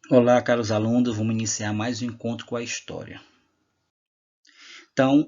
Olá, caros alunos, vamos iniciar mais um encontro com a história. Então,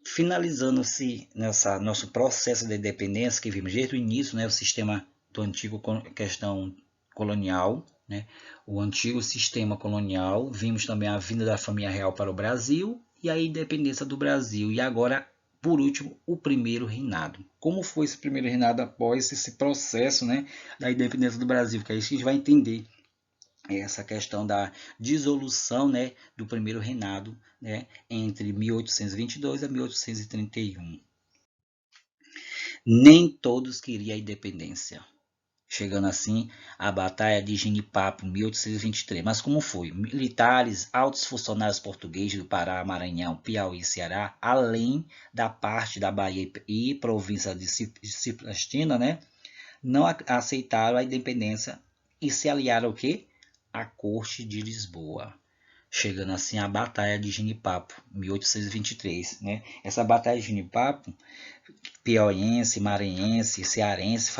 finalizando-se nessa nosso processo de independência que vimos desde o início, né, o sistema do antigo questão colonial, né, o antigo sistema colonial, vimos também a vinda da família real para o Brasil e a independência do Brasil e agora, por último, o primeiro reinado. Como foi esse primeiro reinado após esse processo, né, da independência do Brasil? Que aí a gente vai entender essa questão da dissolução, né, do primeiro reinado, né, entre 1822 a 1831. Nem todos queriam a independência, chegando assim à Batalha de Genipapo, 1823. Mas como foi? Militares, altos funcionários portugueses do Pará, Maranhão, Piauí e Ceará, além da parte da Bahia e província de Ciprastina, né, não aceitaram a independência e se aliaram ao quê? À corte de Lisboa, chegando assim à Batalha de Genipapo, 1823. Né? Essa Batalha de Genipapo, piauiense, maranhense, cearense,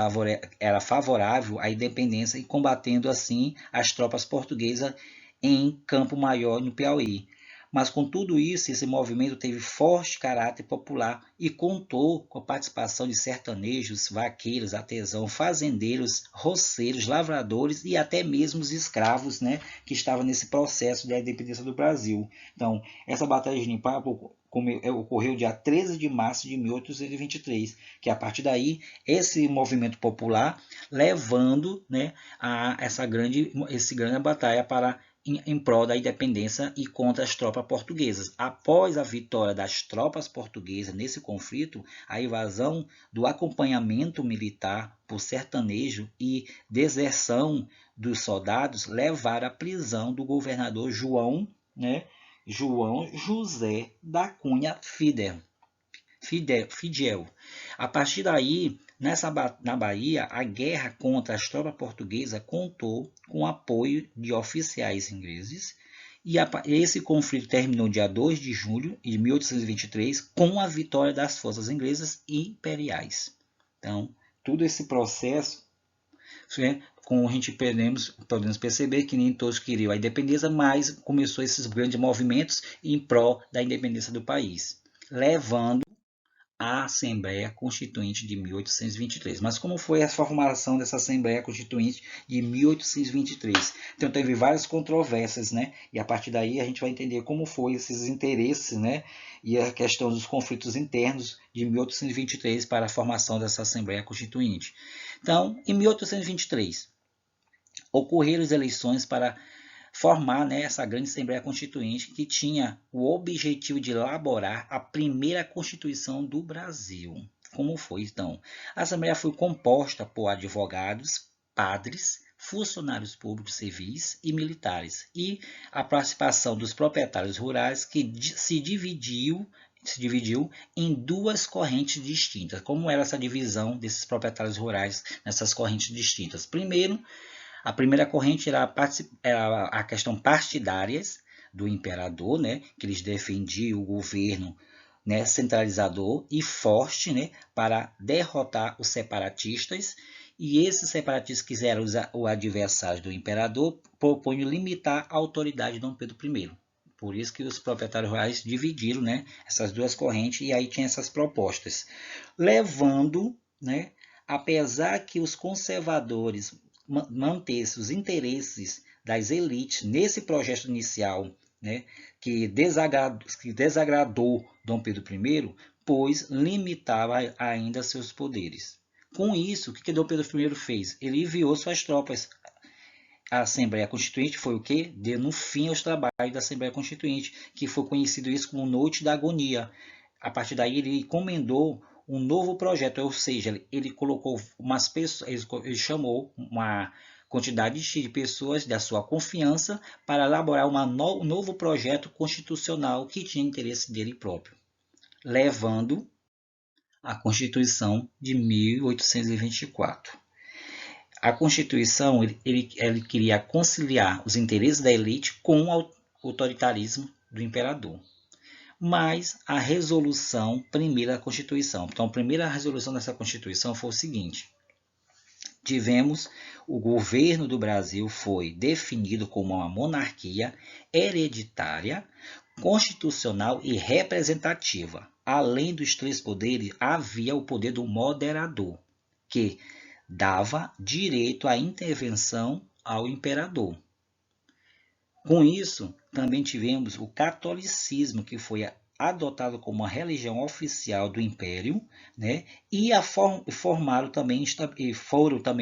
era favorável à independência e combatendo assim as tropas portuguesas em Campo Maior, no Piauí. Mas com tudo isso, esse movimento teve forte caráter popular e contou com a participação de sertanejos, vaqueiros, artesãos, fazendeiros, roceiros, lavradores e até mesmo os escravos, né, que estavam nesse processo da independência do Brasil. Então, essa batalha de Genipapo ocorreu dia 13 de março de 1823, que a partir daí esse movimento popular levando, né, a essa grande batalha para em prol da independência e contra as tropas portuguesas. Após a vitória das tropas portuguesas nesse conflito, a invasão do acompanhamento militar por sertanejo e deserção dos soldados levaram à prisão do governador né, João José da Cunha Fidel. A partir daí, na Bahia, a guerra contra as tropas portuguesas contou com o apoio de oficiais ingleses e esse conflito terminou dia 2 de julho de 1823 com a vitória das forças inglesas e imperiais. Então, todo esse processo, né, como a gente podemos perceber que nem todos queriam a independência, mas começou esses grandes movimentos em prol da independência do país, levando a Assembleia Constituinte de 1823. Mas como foi a formação dessa Assembleia Constituinte de 1823? Então teve várias controvérsias, né? E a partir daí a gente vai entender como foi esses interesses, né? E a questão dos conflitos internos de 1823 para a formação dessa Assembleia Constituinte. Então, em 1823, ocorreram as eleições para formar, né, essa grande Assembleia Constituinte que tinha o objetivo de elaborar a primeira Constituição do Brasil. Como foi, então? A Assembleia foi composta por advogados, padres, funcionários públicos civis e militares, e a participação dos proprietários rurais que se dividiu em duas correntes distintas. Como era essa divisão desses proprietários rurais nessas correntes distintas? Primeiro, a primeira corrente era a questão partidárias do imperador, né, que eles defendiam o governo, né, centralizador e forte, né, para derrotar os separatistas. E esses separatistas quiseram usar o adversário do imperador, propunham limitar a autoridade de Dom Pedro I. Por isso que os proprietários rurais dividiram, né, essas duas correntes e aí tinha essas propostas, levando, né, apesar que os conservadores mantesse os interesses das elites nesse projeto inicial, né, que desagradou Dom Pedro I, pois limitava ainda seus poderes. Com isso, o que Dom Pedro I fez? Ele enviou suas tropas. A Assembleia Constituinte foi o quê? Dando fim aos trabalhos da Assembleia Constituinte, que foi conhecido isso como Noite da Agonia. A partir daí, ele encomendou um novo projeto, ou seja, ele colocou umas pessoas, ele chamou uma quantidade de pessoas da sua confiança para elaborar um novo projeto constitucional que tinha interesse dele próprio, levando a Constituição de 1824. A Constituição ele queria conciliar os interesses da elite com o autoritarismo do imperador. Mas a resolução primeira da Constituição. Então, a primeira resolução dessa Constituição foi o seguinte: tivemos o governo do Brasil foi definido como uma monarquia hereditária, constitucional e representativa. Além dos três poderes, havia o poder do moderador, que dava direito à intervenção ao imperador. Com isso, também tivemos o catolicismo, que foi adotado como a religião oficial do Império, né? E foram também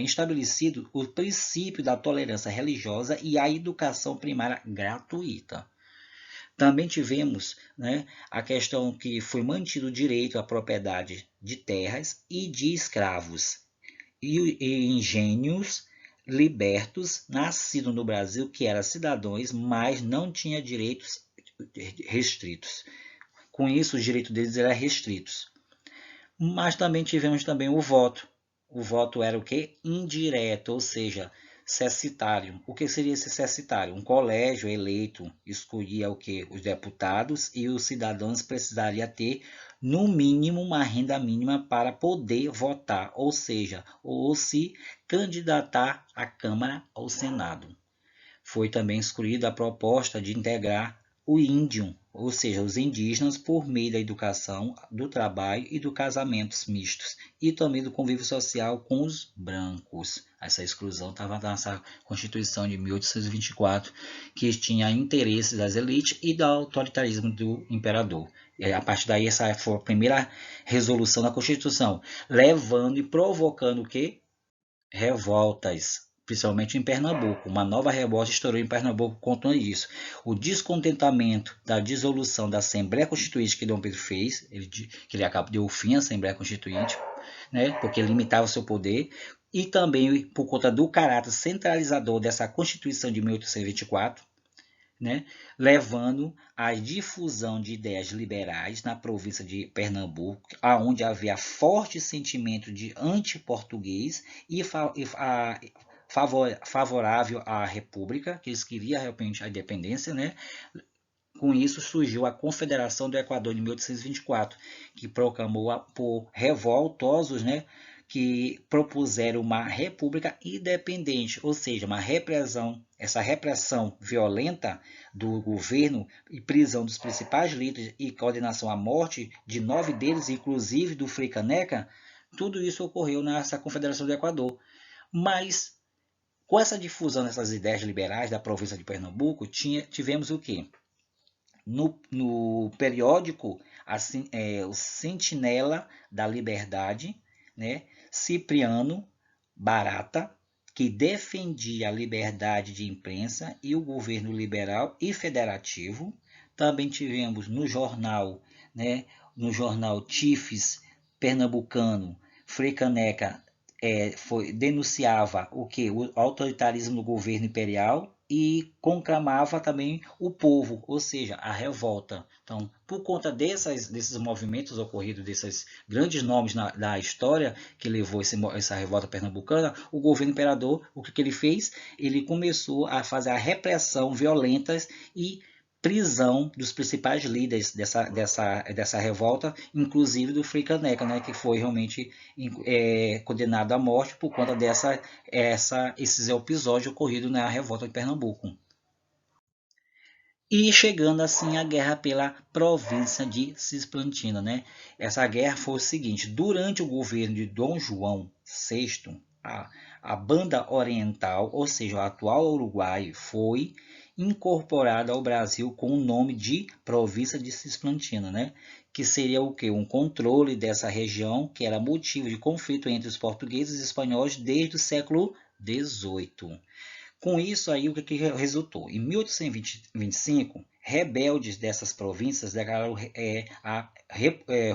estabelecidos o princípio da tolerância religiosa e a educação primária gratuita. Também tivemos, né, a questão que foi mantido o direito à propriedade de terras e de escravos e engenhos libertos, nascidos no Brasil, que eram cidadãos, mas não tinham direitos restritos. Com isso, os direitos deles eram restritos. Mas também tivemos também o voto. O voto era o quê? Indireto, ou seja, cessitário. O que seria esse cessitário? Um colégio eleito escolhia o quê? Os deputados, e os cidadãos precisariam ter, no mínimo, uma renda mínima para poder votar, ou seja, ou se candidatar à Câmara ou Senado. Foi também excluída a proposta de integrar o índio, ou seja, os indígenas, por meio da educação, do trabalho e do casamentos mistos, e também do convívio social com os brancos. Essa exclusão estava nessa Constituição de 1824, que tinha interesses das elites e do autoritarismo do imperador. E a partir daí, essa foi a primeira resolução da Constituição, levando e provocando o quê? Revoltas, principalmente em Pernambuco. Uma nova revolta estourou em Pernambuco contra isso. O descontentamento da dissolução da Assembleia Constituinte que Dom Pedro fez, que ele acabou deu fim à Assembleia Constituinte, né, porque limitava o seu poder, e também por conta do caráter centralizador dessa Constituição de 1824, né, levando à difusão de ideias liberais na província de Pernambuco, onde havia forte sentimento de anti-português e favorável à República, que eles queriam realmente a independência, né? Com isso surgiu a Confederação do Equador de 1824, que proclamou por revoltosos, né, que propuseram uma república independente, ou seja, uma repressão, essa repressão violenta do governo e prisão dos principais líderes e condenação à morte de 9 deles, inclusive do Frei Caneca, tudo isso ocorreu nessa Confederação do Equador. Mas com essa difusão dessas ideias liberais da província de Pernambuco, tivemos o quê? No periódico assim, o Sentinela da Liberdade, né, Cipriano Barata, que defendia a liberdade de imprensa e o governo liberal e federativo. Também tivemos no jornal Tifes Pernambucano, Frei Caneca denunciava o autoritarismo do governo imperial e conclamava também o povo, ou seja, a revolta. Então, por conta desses movimentos ocorridos, desses grandes nomes da história que levou essa revolta pernambucana, o governo imperador, o que ele fez? Ele começou a fazer a repressão violenta e prisão dos principais líderes dessa revolta, inclusive do Frei Caneca, né, que foi realmente condenado à morte por conta esses episódios ocorridos na revolta de Pernambuco. E chegando assim à guerra pela província de Cisplantina, né? Essa guerra foi o seguinte: durante o governo de Dom João VI, a banda oriental, ou seja, o atual Uruguai, foi incorporada ao Brasil com o nome de província de Cisplantina, né? Que seria o quê? Um controle dessa região, que era motivo de conflito entre os portugueses e espanhóis desde o século XVIII. Com isso aí, o que resultou? Em 1825, rebeldes dessas províncias declararam a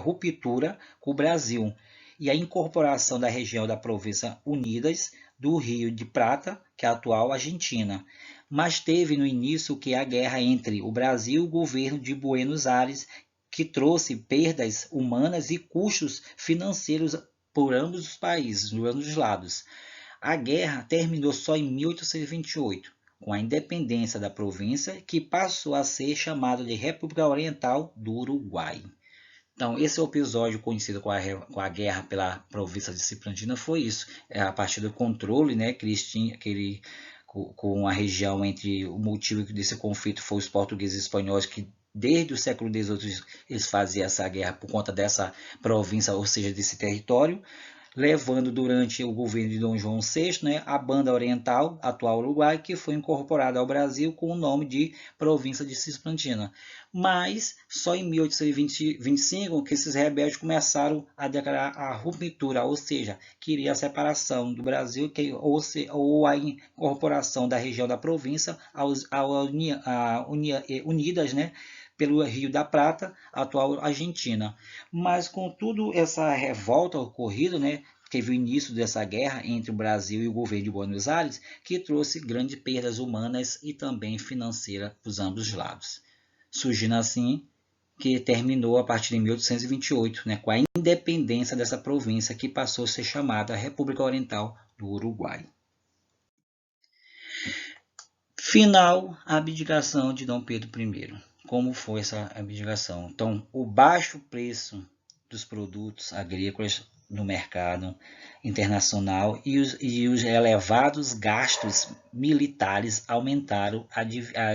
ruptura com o Brasil e a incorporação da região da província Unidas do Rio de Prata, que é a atual Argentina. Mas teve no início que a guerra entre o Brasil e o governo de Buenos Aires, que trouxe perdas humanas e custos financeiros por ambos os países, dos ambos lados. A guerra terminou só em 1828, com a independência da província, que passou a ser chamada de República Oriental do Uruguai. Então, esse episódio conhecido com a guerra pela província de Ciprantina foi isso. A partir do controle, né, que eles tinham, com a região entre o motivo desse conflito foi os portugueses e espanhóis, que desde o século XVIII eles faziam essa guerra por conta dessa província, ou seja, desse território, levando durante o governo de Dom João VI, né, a Banda Oriental, atual Uruguai, que foi incorporada ao Brasil com o nome de Província de Cisplatina. Mas só em 1825 que esses rebeldes começaram a declarar a ruptura, ou seja, queria a separação do Brasil ou a incorporação da região da província unidas, né, pelo Rio da Prata, atual Argentina. Mas com tudo essa revolta ocorrida, né, teve o início dessa guerra entre o Brasil e o governo de Buenos Aires, que trouxe grandes perdas humanas e também financeiras para ambos os lados. Surgindo assim que terminou a partir de 1828, né, com a independência dessa província que passou a ser chamada República Oriental do Uruguai. Final, a abdicação de Dom Pedro I. Como foi essa abdicação? Então, o baixo preço dos produtos agrícolas no mercado internacional e os elevados gastos militares aumentaram a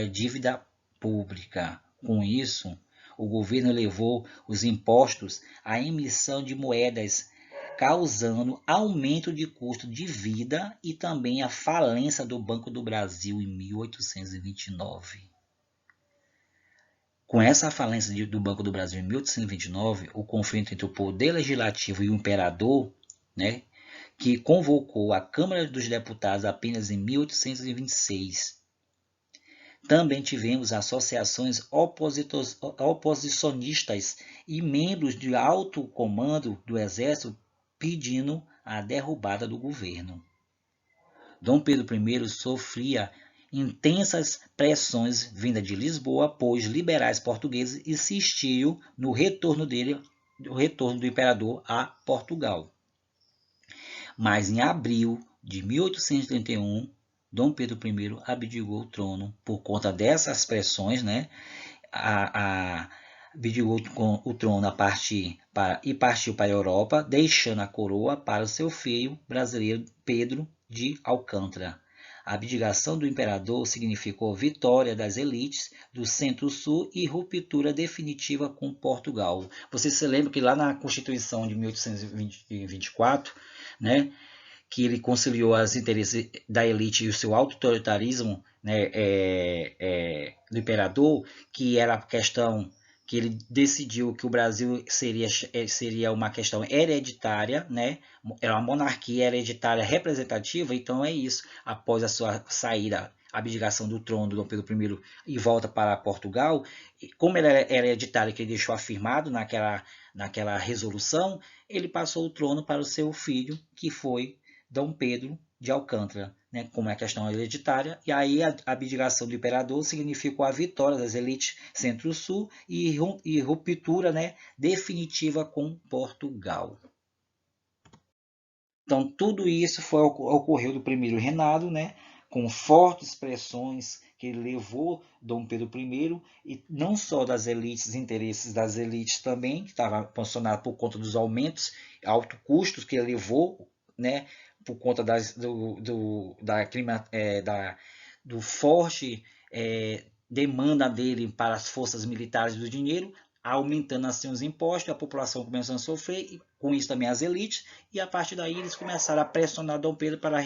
dívida pública. Com isso, o governo levou os impostos à emissão de moedas, causando aumento de custo de vida e também a falência do Banco do Brasil em 1829. Com essa falência do Banco do Brasil em 1829, o conflito entre o poder legislativo e o imperador, né, que convocou a Câmara dos Deputados apenas em 1826. Também tivemos associações oposicionistas e membros de alto comando do Exército pedindo a derrubada do governo. Dom Pedro I sofria intensas pressões vindas de Lisboa, pois liberais portugueses insistiam no retorno do imperador a Portugal. Mas em abril de 1831, Dom Pedro I abdicou o trono por conta dessas pressões, né? Abdicou o trono e partiu para a Europa, deixando a coroa para o seu filho brasileiro Pedro de Alcântara. A abdicação do imperador significou vitória das elites do Centro-Sul e ruptura definitiva com Portugal. Você se lembra que lá na Constituição de 1824, né, que ele conciliou os interesses da elite e o seu autoritarismo, né, do imperador, que era a questão que ele decidiu que o Brasil seria uma questão hereditária, né? Era uma monarquia hereditária representativa, então é isso. Após a sua saída, a abdicação do trono do Dom Pedro I e volta para Portugal, como ele era hereditário, que ele deixou afirmado naquela resolução, ele passou o trono para o seu filho, que foi Dom Pedro de Alcântara, né, como é a questão hereditária, e aí a abdicação do imperador significou a vitória das elites Centro-Sul e ruptura, né, definitiva com Portugal. Então, tudo isso ocorreu do primeiro reinado, né, com fortes pressões que levou Dom Pedro I, e não só das elites, interesses das elites também, que estava posicionado por conta dos aumentos, altos custos que ele levou, né, por conta do forte demanda dele para as forças militares do dinheiro, aumentando assim os impostos, a população começando a sofrer, e com isso também as elites, e a partir daí eles começaram a pressionar Dom Pedro para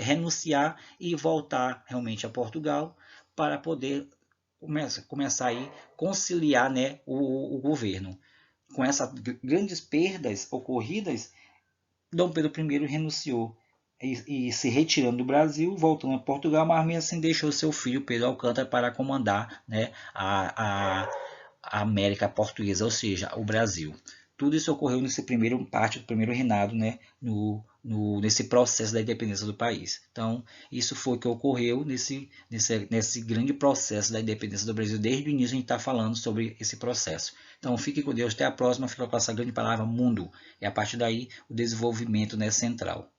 renunciar e voltar realmente a Portugal, para poder começar a conciliar, né, o governo. Com essas grandes perdas ocorridas, Dom Pedro I renunciou e se retirando do Brasil, voltando a Portugal, mas mesmo assim deixou seu filho Pedro Alcântara para comandar, né, a América Portuguesa, ou seja, o Brasil. Tudo isso ocorreu nesse parte do primeiro reinado, né, nesse processo da independência do país. Então, isso foi o que ocorreu nesse grande processo da independência do Brasil. Desde o início a gente está falando sobre esse processo. Então, fique com Deus. Até a próxima. Fica com essa grande palavra, mundo. E a partir daí, o desenvolvimento, né, central.